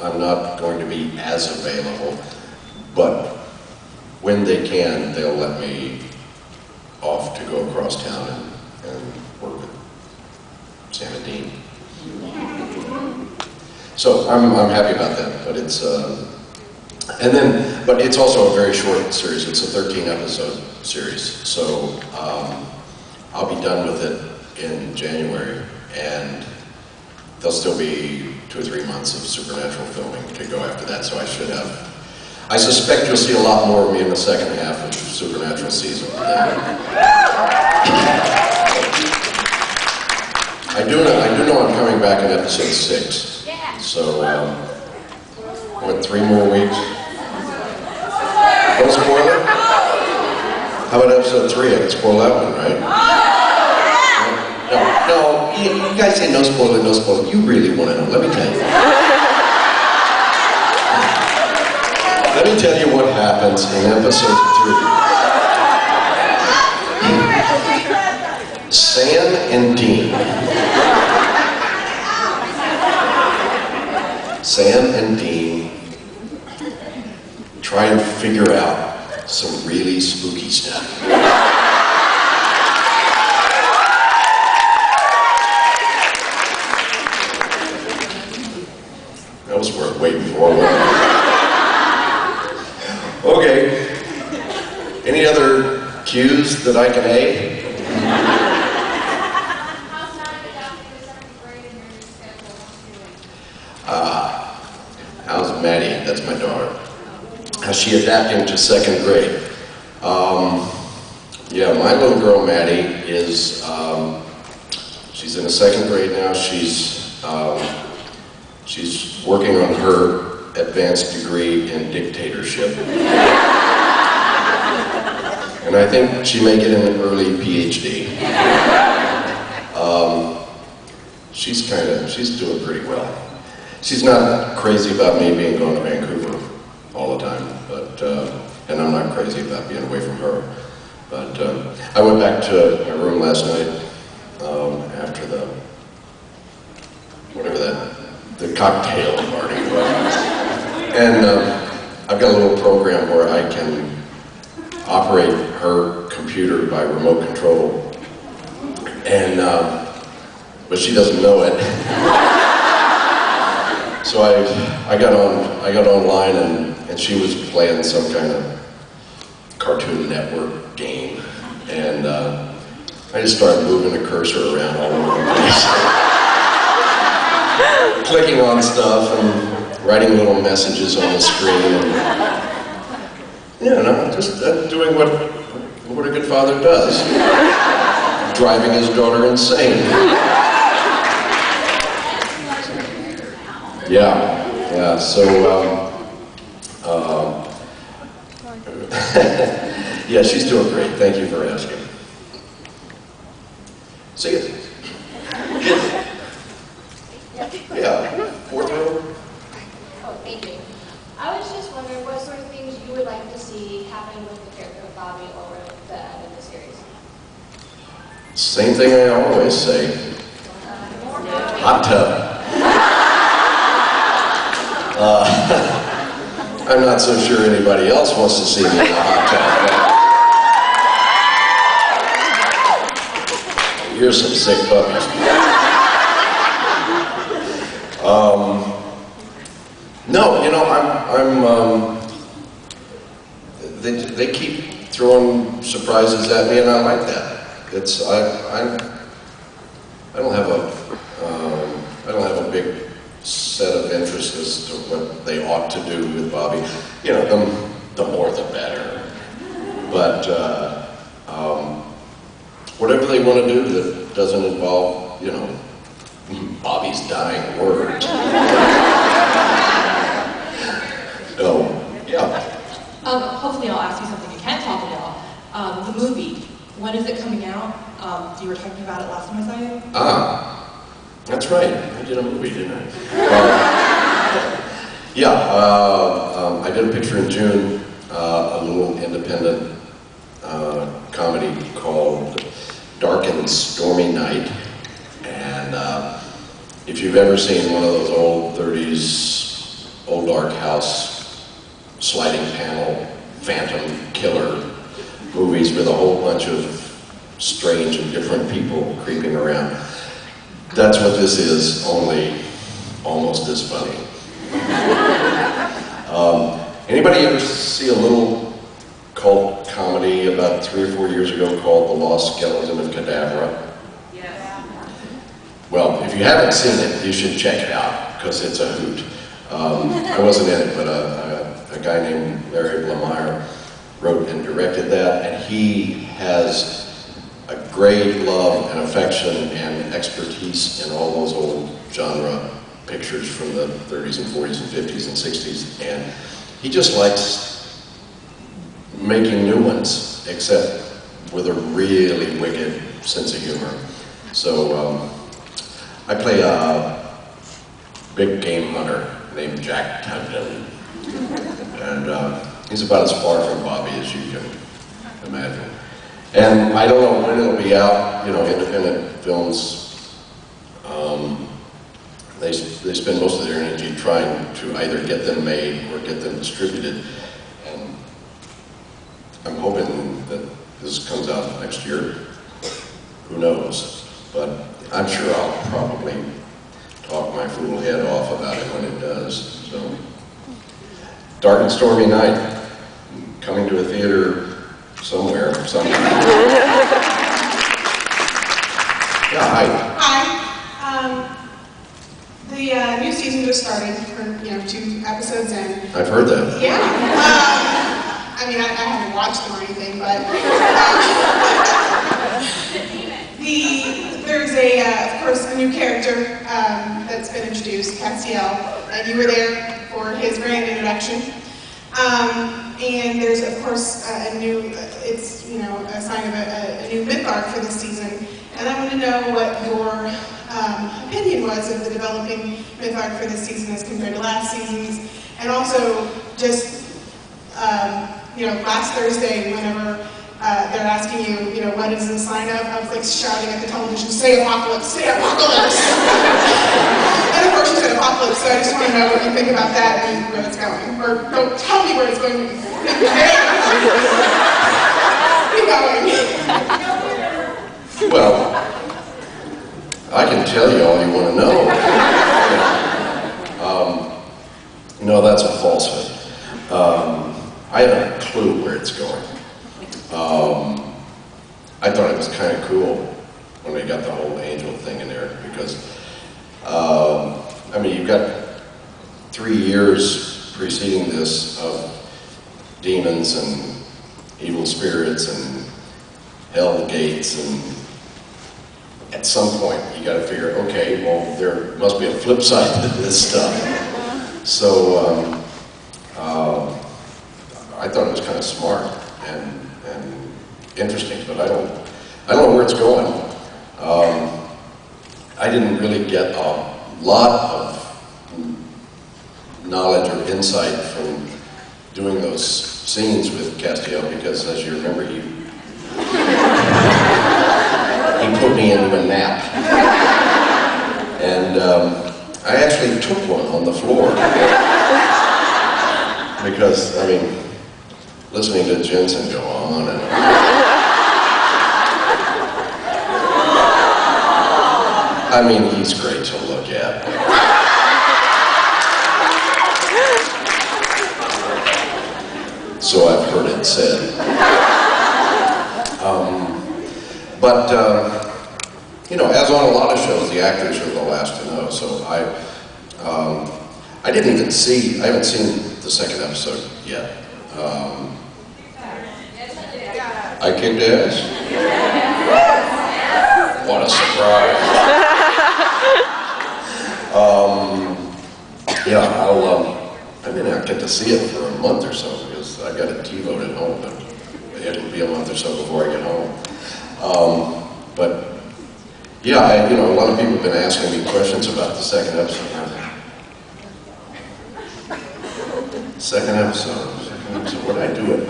I'm not going to be as available, but when they can, they'll let me off to go across town and work with Sam and Dean. So I'm happy about that, but it's but it's also a very short series. It's a 13 episode series, so I'll be done with it in January, and there'll still be 2 or 3 months of Supernatural filming to go after that. So I suspect you'll see a lot more of me in the second half of Supernatural season. I do know I'm coming back in episode 6. So, what, 3 more weeks? Don't spoil it? How about episode 3? I can spoil that one, right? No, you guys say no spoiler, no spoiler. You really want to know, let me tell you. Let me tell you what happens in episode 3. Sam and Dean. Sam and Dean try and figure out some really spooky stuff. That was worth waiting for. Okay. Any other cues that I can aid? How's Maddie? That's my daughter. How's she adapting to 2nd grade? Yeah, my little girl Maddie is, she's in the 2nd grade now. She's working on her advanced degree in dictatorship. And I think she may get an early PhD. She's doing pretty well. She's not crazy about me being gone to Vancouver all the time, but and I'm not crazy about being away from her. But I went back to my room last night after the cocktail party was, and I've got a little program where I can operate her computer by remote control, and but she doesn't know it. So I got online and she was playing some kind of Cartoon Network game, and I just started moving the cursor around all over the place, clicking on stuff and writing little messages on the screen, and just doing what a good father does, driving his daughter insane. Yeah, so, yeah, she's doing great. Thank you for asking. See you. Yeah, 4th row. Oh, thank you. I was just wondering what sort of things you would like to see happen with the character of Bobby over the end of the series. Same thing I always say. Hot tub. I'm not so sure anybody else wants to see me in a hot tub. Here's some sick puppies. No, they keep throwing surprises at me, and I like that. I don't have a big set of interests as to what they ought to do with Bobby. The more the better. But whatever they want to do that doesn't involve, Bobby's dying words. So, yeah. Hopefully I'll ask you something you can talk about. The movie, when is it coming out? You were talking about it last time I saw you? That's right. I did a movie, didn't I? I did a picture in June, a little independent comedy called Dark and Stormy Night. And if you've ever seen one of those old 30s old dark house, sliding panel, phantom killer movies with a whole bunch of strange and different people creeping around. That's what this is, only almost as funny. Anybody ever see a little cult comedy about 3 or 4 years ago called The Lost Skeleton of Cadavra? Yes. Well, if you haven't seen it, you should check it out, because it's a hoot. I wasn't in it, but a guy named Larry Blamire wrote and directed that, and he has a great love and affection and expertise in all those old genre pictures from the 30s and 40s and 50s and 60s, and he just likes making new ones, except with a really wicked sense of humor. So I play a big game hunter named Jack Tugden, and he's about as far from Bobby as you can imagine. And I don't know when it'll be out. You know, independent films, they spend most of their energy trying to either get them made or get them distributed. And I'm hoping that this comes out next year. Who knows? But I'm sure I'll probably talk my fool head off about it when it does. So, Dark and Stormy Night, coming to a theater somewhere, sometime. Yeah, hi. Hi. The new season just started. We're 2 episodes in. I've heard that. Yeah. I mean, I haven't watched them or anything, but there's of course, a new character that's been introduced, Castiel, and you were there for his grand introduction. And there's, of course, it's a sign of a new myth arc for this season. And I want to know what your opinion was of the developing myth arc for this season as compared to last season's. And also, just, last Thursday, whenever they're asking you, what is the sign up, I was like shouting at the television, say apocalypse, say apocalypse! And of course you said apocalypse, so I just want to know what you think about that and where it's going. Or don't tell me where it's going. Keep going. Well, I can tell you all you want to know. No, that's a falsehood. I haven't a clue where it's going. I thought it was kind of cool when they got the whole angel thing in there, because, you've got 3 years preceding this of demons and evil spirits and hell gates, and at some point you got to figure, okay, well, there must be a flip side to this stuff. So I thought it was kind of smart and interesting, but I don't know where it's going. I didn't really get a lot of knowledge or insight from doing those scenes with Castiel, because, as you remember, he put me into a nap. And I actually took one on the floor. Because, listening to Jensen go on and on. He's great to look at. So I've heard it said. As on a lot of shows, the actors are the last to know. So I haven't seen the second episode yet. I kicked ass? What a surprise. I may not get to see it for a month or so, because I got it TiVo'd at home, but it'll be a month or so before I get home. A lot of people have been asking me questions about the second episode. Second episode, what did I do it?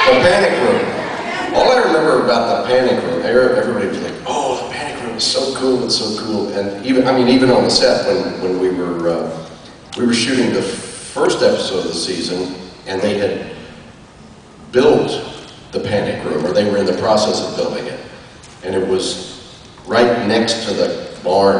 The Panic Room. All I remember about the Panic Room, everybody was like, oh, the Panic Room is so cool, it's so cool. And even on the set, when we were we were shooting the first episode of the season, and they had built the panic room, or they were in the process of building it. And it was right next to the barn